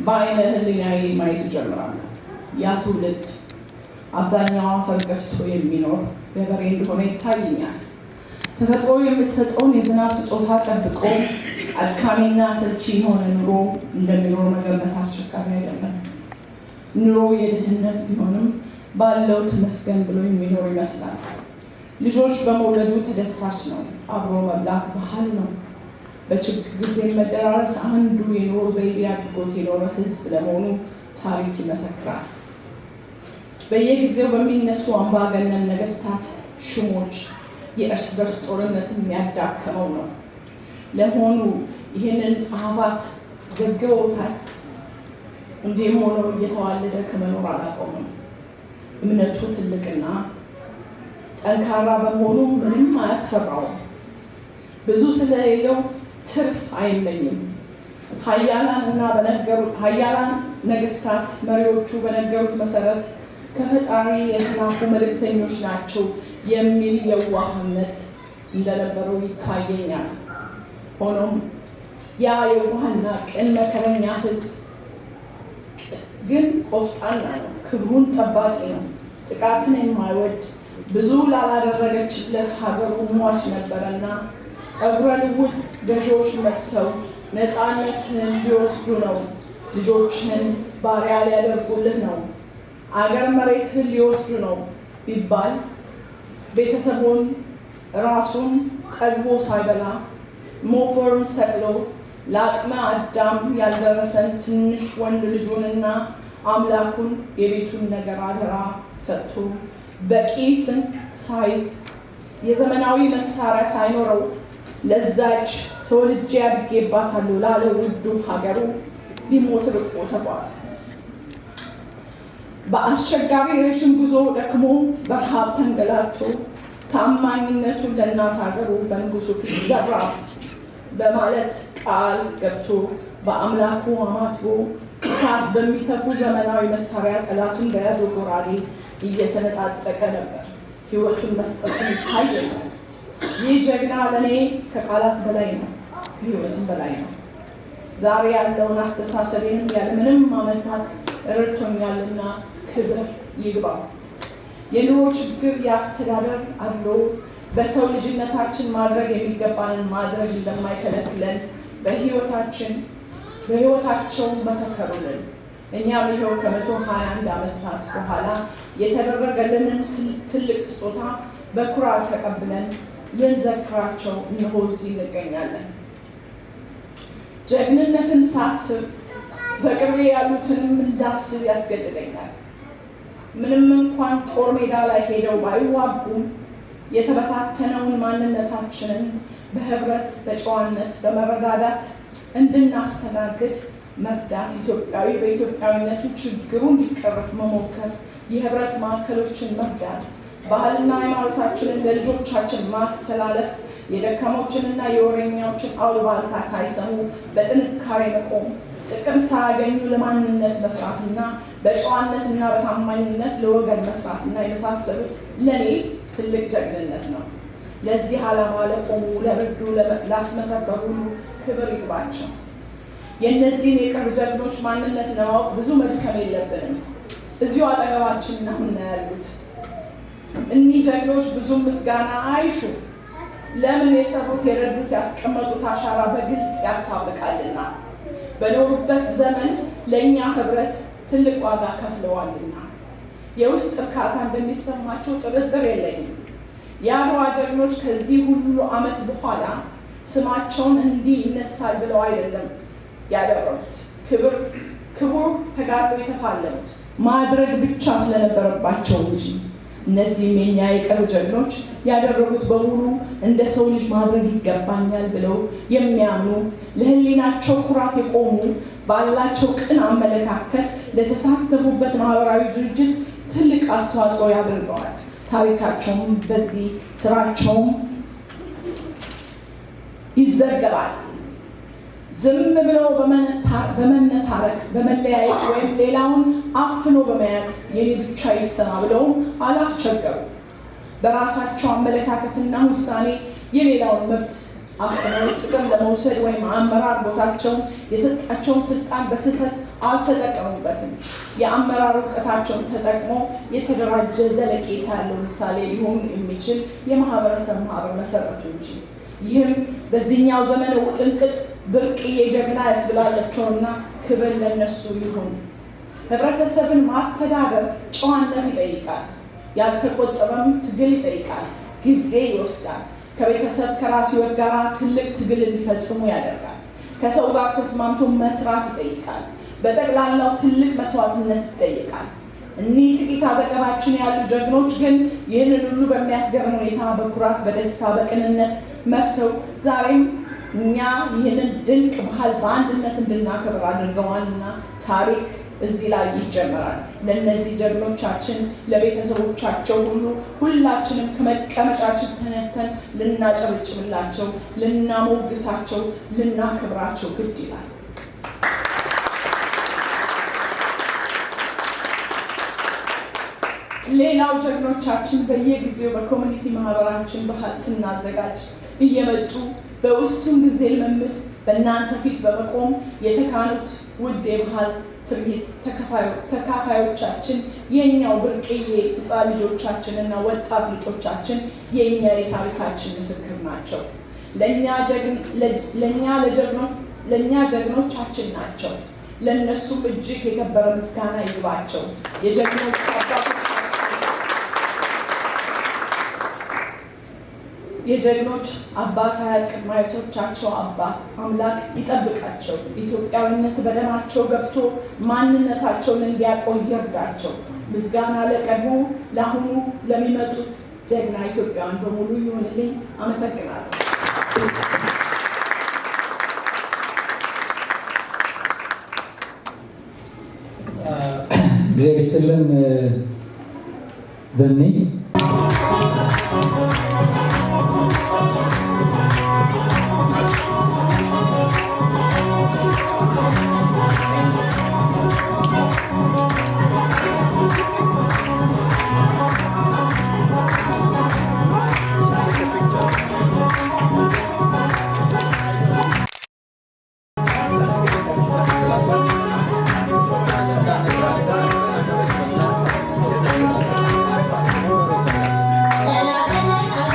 በአይነ ህሊናዬ ማየት ጀምራለሁ። ያ ትውልድ አብዛኛው አፈር ገፍቶ የሚኖር ገበሬ እንደሆነ ይታየኛል። ተፈጥሮ የምትሰጠውን የዝናብ ስጦታ ጠብቆ አድካሚና አሰልቺ የሆነ ኑሮ እንደሚኖር መገመት አስቸጋሪ አይደለም። ኑሮ የድህነት ቢሆንም ባለው ተመስገን ብሎ የሚኖር ይመስላል። ልጆች በመውለዱ ተደሳች ነው። አብሮ መብላት ባህል ነው። በችግር ጊዜ መደራረስ አንዱ የኑሮ ዘይቤ አድርጎት የኖረ ህዝብ ለመሆኑ ታሪክ ይመሰክራል። በየጊዜው በሚነሱ አምባገነን ነገስታት ሹሞች የእርስ በርስ ጦርነትን የሚያዳክመው ነው። ለመሆኑ ይህንን ጸሐፋት ዘግበውታል? እንዲህም ሆኖ እየተዋለደ ከመኖር አላቆምም። እምነቱ ትልቅና ጠንካራ በመሆኑ ምንም አያስፈራውም። ብዙ ስለሌለው ትርፍ አይመኝም። ኃያላን ነገስታት መሪዎቹ በነገሩት መሰረት ከፈጣሪ የተላኩ መልእክተኞች ናቸው የሚል የዋህነት እንደነበረው ይታየኛል። ሆኖም ያ የዋህና ቅን መከረኛ ህዝብ ግን ቆፍጣና ነው፣ ክብሩን ጠባቂ ነው፣ ጥቃትን የማይወድ ብዙ ላላደረገችለት ሀገሩ ሟች ነበረና ጸጉረ ልውጥ ገዢዎች መጥተው ነፃነትህን ሊወስዱ ነው፣ ልጆችህን ባሪያ ሊያደርጉልህ ነው፣ አገር መሬትህን ሊወስዱ ነው ቢባል ቤተሰቡን ራሱን ጠግቦ ሳይበላ ሞፈሩን ሰቅሎ ለአቅመ አዳም ያልደረሰን ትንሽ ወንድ ልጁንና አምላኩን የቤቱን ነገር አደራ ሰጥቶ በቂ ስንቅ ሳይዝ የዘመናዊ መሳሪያ ሳይኖረው ለዛች ተወልጄ አድጌባታለሁ ላለ ውዱ ሀገሩ ሊሞት ርቆ ተጓዘ። በአስቸጋሪ ረዥም ጉዞ ደክሞ በረሃብ ተንገላቶ ታማኝነቱን ለእናት ሀገሩ በንጉሱ ፊት ዘራፍ በማለት ቃል ገብቶ በአምላኩ አማትቦ እሳት በሚተፉ ዘመናዊ መሳሪያ ጠላቱን በያዘው ጎራዴ እየሰነጣጠቀ ነበር ህይወቱን መስጠቱን ይታየኛል። ይህ ጀግና ለእኔ ከቃላት በላይ ነው፣ ከህይወትም በላይ ነው። ዛሬ ያለውን አስተሳሰቤንም ያለምንም ማመንታት ረድቶኛልና ክብር ይግባው። የኑሮ ችግር፣ የአስተዳደር አድሎ በሰው ልጅነታችን ማድረግ የሚገባንን ማድረግ እንደማይከለክለን በህይወታቸው መሰከሩልን። እኛም ይኸው ከ121 ዓመታት በኋላ የተደረገልንን ትልቅ ስጦታ በኩራት ተቀብለን ልንዘክራቸው እነሆ እዚህ እንገኛለን። ጀግንነትን ሳስብ በቅርቤ ያሉትንም እንዳስብ ያስገድደኛል። ምንም እንኳን ጦር ሜዳ ላይ ሄደው ባይዋጉም የተበታተነውን ማንነታችንን በህብረት፣ በጨዋነት፣ በመረዳዳት እንድናስተናግድ መርዳት፣ ኢትዮጵያዊ በኢትዮጵያዊነቱ ችግሩ እንዲቀረፍ መሞከር፣ የህብረት ማዕከሎችን መርዳት፣ ባህልና ሃይማኖታችንን ለልጆቻችን ማስተላለፍ፣ የደካሞችንና የወሬኛዎችን አሉባልታ ሳይሰሙ በጥንካሬ መቆም፣ ጥቅም ሳያገኙ ለማንነት መስራትና በጨዋነትና በታማኝነት ለወገን መስራትና የመሳሰሉት ለኔ ትልቅ ጀግንነት ነው። ለዚህ ዓላማ ለቆሙ፣ ለረዱ፣ ላስመሰከሩ ሁሉ ክብር ይግባቸው። የእነዚህን የቅርብ ጀግኖች ማንነት ለማወቅ ብዙ መድከም የለብንም። እዚሁ አጠገባችን ነው ያሉት። እኒህ ጀግኖች ብዙም ምስጋና አይሹ። ለምን የሰሩት የረዱት ያስቀመጡት አሻራ በግልጽ ያሳብቃልና በኖሩበት ዘመን ለእኛ ህብረት ትልቅ ዋጋ ከፍለዋልና የውስጥ እርካታ እንደሚሰማቸው ጥርጥር የለኝም። የአድዋ ጀግኖች ከዚህ ሁሉ ዓመት በኋላ ስማቸውን እንዲህ ይነሳል ብለው አይደለም ያደረጉት። ክቡር ተጋድሎ የተፋለሙት ማድረግ ብቻ ስለነበረባቸው እንጂ እነዚህም የኛ የቅርብ ጀግኖች ያደረጉት በሙሉ እንደ ሰው ልጅ ማድረግ ይገባኛል ብለው የሚያምኑ ለህሊናቸው ኩራት የቆሙ ባላቸው ቅን አመለካከት ለተሳተፉበት ማህበራዊ ድርጅት ትልቅ አስተዋጽኦ ያደርገዋል። ታሪካቸውም በዚህ ስራቸውም ይዘገባል። ዝም ብለው በመነታረክ በመለያየት ወይም ሌላውን አፍኖ በመያዝ የኔ ብቻ ይሰማ ብለው አላስቸገሩ። በራሳቸው አመለካከትና ውሳኔ የሌላውን መብት አፍነው ጥቅም ለመውሰድ ወይም አመራር ቦታቸውን የሰጣቸውን ስልጣን በስህተት አልተጠቀሙበትም። የአመራር እውቀታቸውን ተጠቅሞ የተደራጀ ዘለቄታ ያለው ምሳሌ ሊሆን የሚችል የማህበረሰብ ማህበር መሰረቱ እንጂ ይህም በዚህኛው ዘመን ውጥንቅጥ ብርቅዬ ጀግና ያስብላለቸውና ክብር ለነሱ ይሁን። ህብረተሰብን ማስተዳደር ጨዋነት ይጠይቃል። ያልተቆጠበም ትግል ይጠይቃል። ጊዜ ይወስዳል። ከቤተሰብ ከራስ ህይወት ጋር ትልቅ ትግል እንዲፈጽሙ ያደርጋል። ከሰው ጋር ተስማምቶ መስራት ይጠይቃል። በጠቅላላው ትልቅ መስዋዕትነት ይጠይቃል። እኒህ ጥቂት አጠገባችን ያሉ ጀግኖች ግን ይህንን ሁሉ በሚያስገርም ሁኔታ በኩራት፣ በደስታ፣ በቅንነት መርተው ዛሬም እኛ ይህንን ድንቅ ባህል በአንድነት እንድናከብር አድርገዋልና ታሪክ እዚህ ላይ ይጀምራል። ለእነዚህ ጀግኖቻችን ለቤተሰቦቻቸው ሁሉ ሁላችንም ከመቀመጫችን ተነስተን ልናጨብጭብላቸው፣ ልናሞግሳቸው፣ ልናከብራቸው ግድ ይላል። ሌላው ጀግኖቻችን በየጊዜው በኮሚኒቲ ማህበራችን ባህል ስናዘጋጅ እየመጡ በውሱን ጊዜ ልምምድ በእናንተ ፊት በመቆም የተካኑት ውድ የባህል ትርኢት ተካፋዮቻችን የኛው ብርቅዬ ሕፃን ልጆቻችንና ወጣት ልጆቻችን የኛ የታሪካችን ምስክር ናቸው። ለኛ ጀግኖቻችን ናቸው። ለነሱም እጅግ የከበረ ምስጋና ይግባቸው። የጀግኖች አባቶች የጀግኖች አባት አያት ቅድመ አያቶቻቸው አባት አምላክ ይጠብቃቸው። ኢትዮጵያዊነት በደማቸው ገብቶ ማንነታቸውን እንዲያቆይ ይርዳቸው። ምስጋና ለቀድሞ ለአሁኑ ለሚመጡት ጀግና ኢትዮጵያውያን በሙሉ ይሁንልኝ። አመሰግናለሁ። እግዚአብሔር ይስጥልን ዘኔ La la la la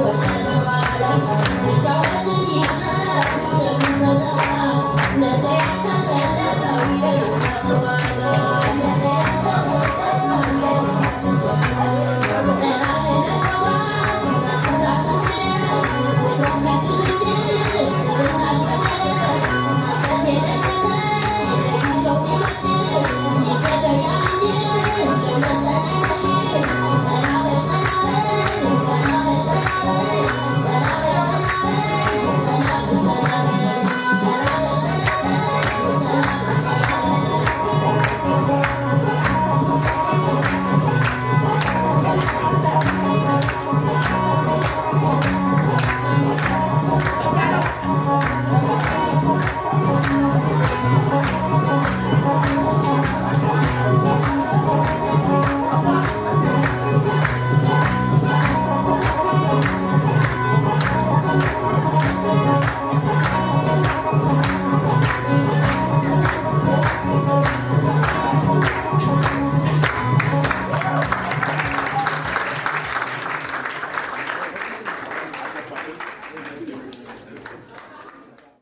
ይወጣል